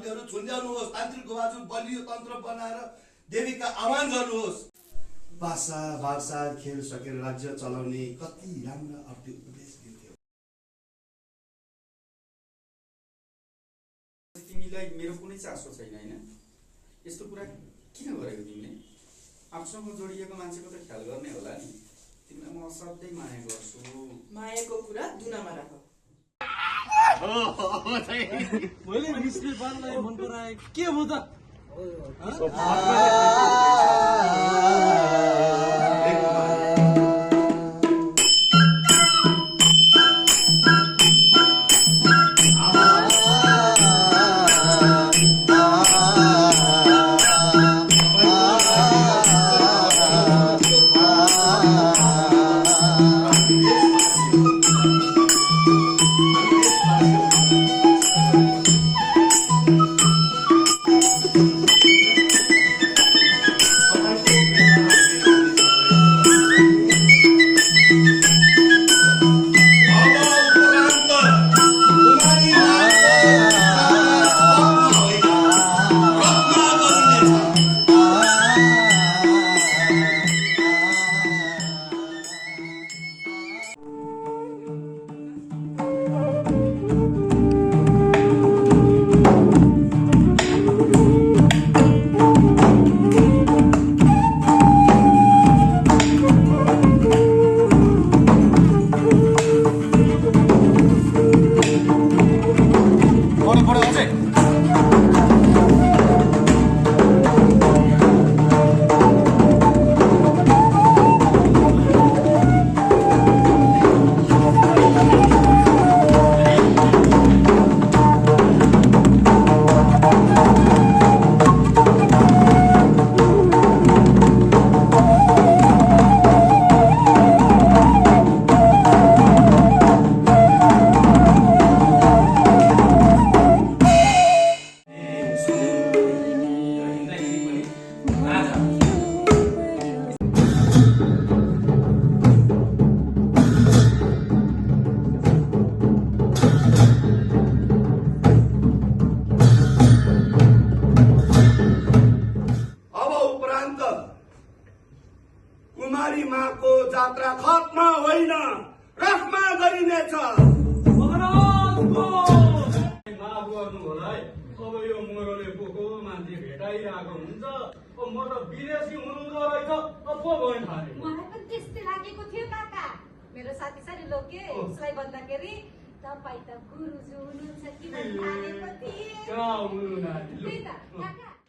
घन्टीहरू झुन्ड्याउनुहोस्, तान्त्रिक बाजु बलियो तन्त्र बनाएर देवीका आह्वान गर्नुहोस्। भाषा भाषा खेल सकेर राज्य चलाउने कति राम्रो अर्थी उपदेश दिन्थ्यो। तिमीलाई मेरो कुनै चासो छैन हैन? यस्तो कुरा किन गरेको तिमीले? आफूसँग जोडिएको मान्छेको त ख्याल गर्ने होला नि। तिमीलाई म असाध्यै माया गर्छु। मायाको कुरा दुनामा राख। मैले मिसले बाललाई मन पराए के हो त? कुमारी माको जात्रा खत्म होइन, रखमा गरिनेछ। माफ गर्नु होला है। अब यो मरोले पोको मान्छे भेटाइरहेको हुन्छ। म त विदेशी हुनुहुँदो रहेछ। पो भयो थाले। मलाई पनि त्यस्तै लागेको थियो काका। मेरो साथी साथी लोके उसलाई भन्दाखेरि तपाईँ त गुरुजु हुनुहुन्छ कि भन्ने थालेको थिएँ। कहाँ हुनु नानी? त्यही त काका